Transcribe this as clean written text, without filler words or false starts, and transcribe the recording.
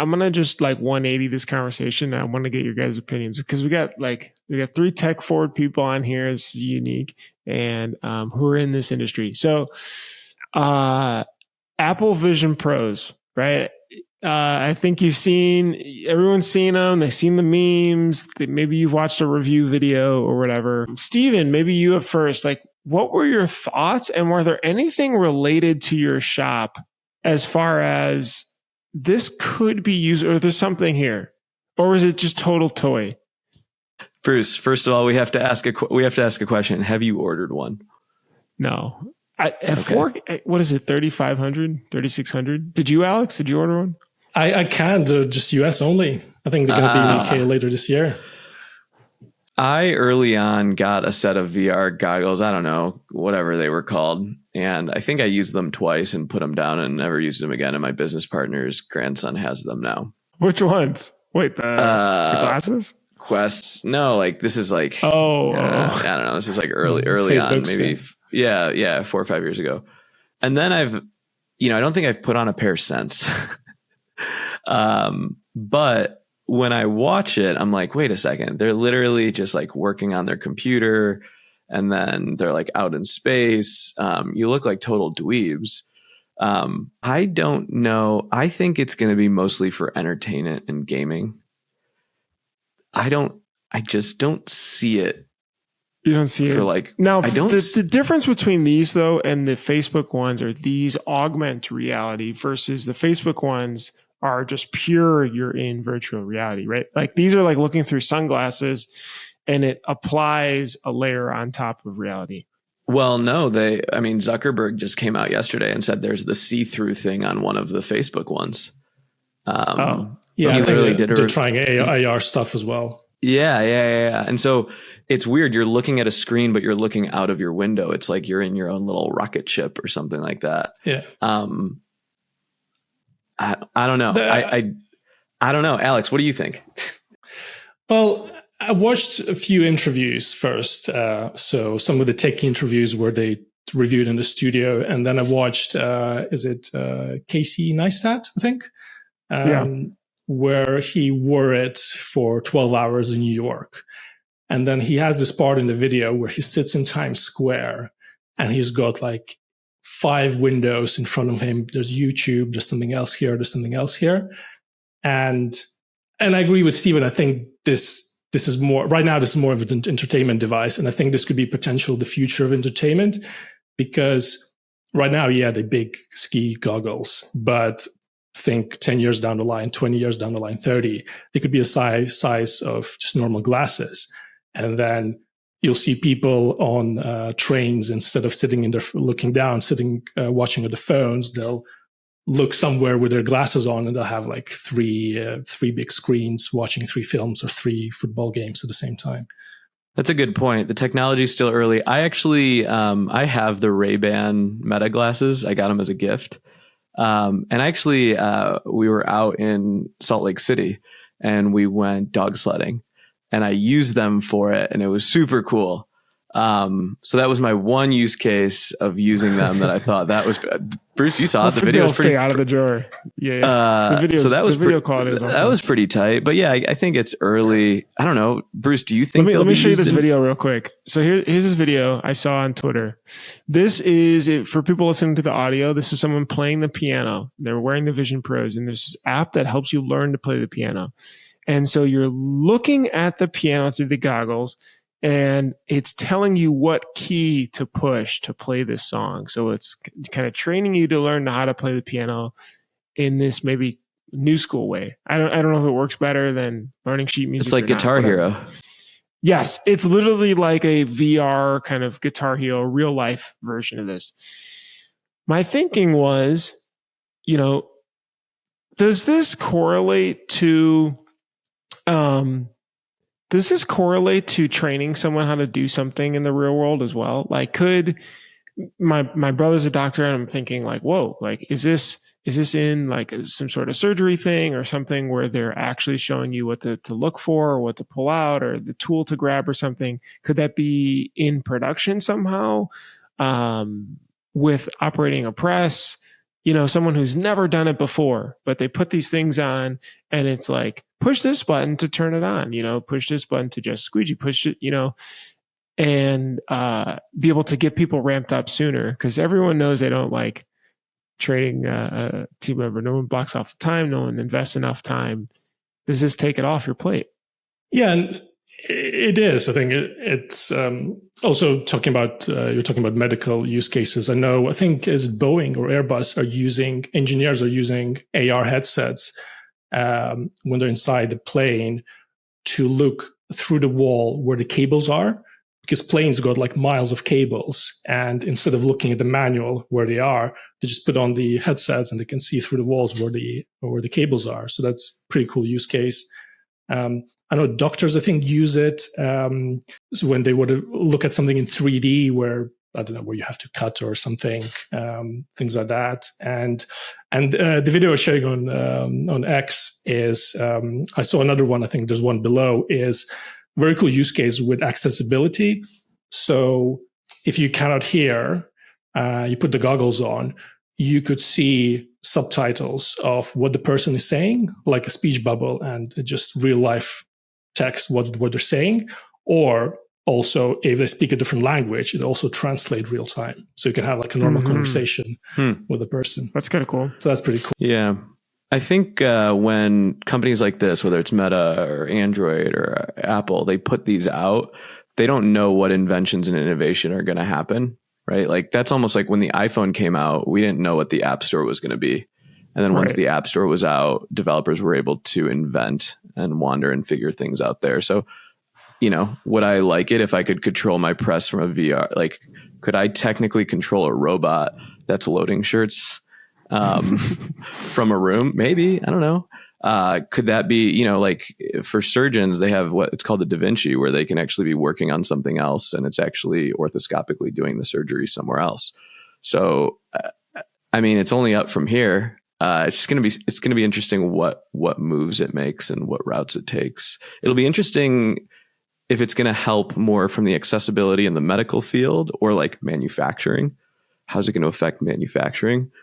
gonna just like 180 this conversation. I want to get your guys' opinions because we got three tech forward people on here. It's unique and who are in this industry. So Apple Vision Pros, right? I think everyone's seen them. They've seen the memes. Maybe you've watched a review video or whatever. Steven, maybe you at first, like, what were your thoughts, and were there anything related to your shop as far as this could be used, or there's something here, or was it just total toy? Bruce, first of all, we have to ask a question. Have you ordered one? No. What is it? 3,500, 3,600? Did you, Alex? Did you order one? I can't. Just US only. I think they're going to be in UK later this year. I early on got a set of VR goggles. I don't know, whatever they were called. And I think I used them twice and put them down and never used them again. And my business partner's grandson has them now. Which ones? Wait, the glasses? Quests? No, like this is like, I don't know. This is like early Facebook on, maybe. Yeah, 4 or 5 years ago. And then I don't think I've put on a pair since. But when I watch it, I'm like, wait a second. They're literally just like working on their computer and then they're like out in space. You look like total dweebs. I don't know. I think it's going to be mostly for entertainment and gaming. I just don't see it. You don't see it like now. The difference between these though and the Facebook ones are these augment reality versus the Facebook ones are just pure. You're in virtual reality, right? Like these are like looking through sunglasses, and it applies a layer on top of reality. Well, no, Zuckerberg just came out yesterday and said there's the see-through thing on one of the Facebook ones. Yeah, he literally they're trying AR stuff as well. Yeah. And so it's weird. You're looking at a screen, but you're looking out of your window. It's like you're in your own little rocket ship or something like that. Yeah. I don't know. I don't know. Alex, what do you think? Well, I watched a few interviews first. So some of the tech interviews where they reviewed in the studio. And then I watched, Casey Neistat, I think? Where he wore it for 12 hours in New York. And then he has this part in the video where he sits in Times Square and he's got like 5 windows in front of him. There's YouTube, there's something else here, there's something else here. And I agree with Steven. I think this is more, right now, this is more of an entertainment device. And I think this could be potential the future of entertainment, because right now, the big ski goggles, but think 10 years down the line, 20 years down the line, 30, they could be a size of just normal glasses. And then you'll see people on trains, instead of sitting looking down, watching at the phones, they'll look somewhere with their glasses on, and they'll have like three big screens watching 3 films or 3 football games at the same time. That's a good point. The technology is still early. I actually, I have the Rayban Metag glasses. I got them as a gift. And actually, we were out in Salt Lake City and we went dog sledding, and I used them for it, and it was super cool. So that was my one use case of using them that I thought that was Bruce, you saw it. The video was pretty, stay out of the drawer. Yeah. So that was the video quality is awesome. That was pretty tight, but yeah, I think it's early. I don't know. Bruce, do you think let me show you this video real quick. So here's this video I saw on Twitter. This is it for people listening to the audio. This is someone playing the piano. They're wearing the Vision Pros, and there's this app that helps you learn to play the piano. And so you're looking at the piano through the goggles, and it's telling you what key to push to play this song. So it's kind of training you to learn how to play the piano in this maybe new school way. I don't know if it works better than learning sheet music. It's like Guitar Hero. Yes, it's literally like a VR kind of Guitar Hero, real life version of this. My thinking was, does this correlate to training someone how to do something in the real world as well? Like, could my brother's a doctor, and I'm thinking like, whoa, like, is this in like some sort of surgery thing or something where they're actually showing you what to look for or what to pull out or the tool to grab or something? Could that be in production somehow, with operating a press? someone who's never done it before, but they put these things on and it's like, push this button to turn it on, push this button to just squeegee, push it, and be able to get people ramped up sooner, because everyone knows they don't like trading a team member. No one blocks off the time. No one invests enough time. Does this take it off your plate? Yeah, and it is. I think it's also talking about, you're talking about medical use cases. I think as Boeing or Airbus engineers are using AR headsets when they're inside the plane to look through the wall where the cables are, because planes got like miles of cables. And instead of looking at the manual where they are, they just put on the headsets and they can see through the walls where the cables are. So that's a pretty cool use case. I know doctors, I think, use it so when they would look at something in 3D where, I don't know, where you have to cut or something, things like that. And the video I was sharing on X is, I saw another one, I think there's one below, is very cool use case with accessibility. So if you cannot hear, you put the goggles on, you could see subtitles of what the person is saying, like a speech bubble, and just real life text, what they're saying. Or also, if they speak a different language, it also translates real time. So you can have like a normal conversation with the person. That's kind of cool. So that's pretty cool. Yeah. I think when companies like this, whether it's Meta or Android or Apple, they put these out, they don't know what inventions and innovation are going to happen, right? Like that's almost like when the iPhone came out, we didn't know what the App Store was going to be. And then once the App Store was out, developers were able to invent and wander and figure things out there. So, would I like it if I could control my press from a VR? Like, could I technically control a robot that's loading shirts from a room? Maybe. I don't know. Could that be, like for surgeons, they have what it's called the Da Vinci, where they can actually be working on something else and it's actually orthoscopically doing the surgery somewhere else. So, it's only up from here. It's going to be interesting what moves it makes and what routes it takes. It'll be interesting if it's going to help more from the accessibility in the medical field or like manufacturing. How's it going to affect manufacturing?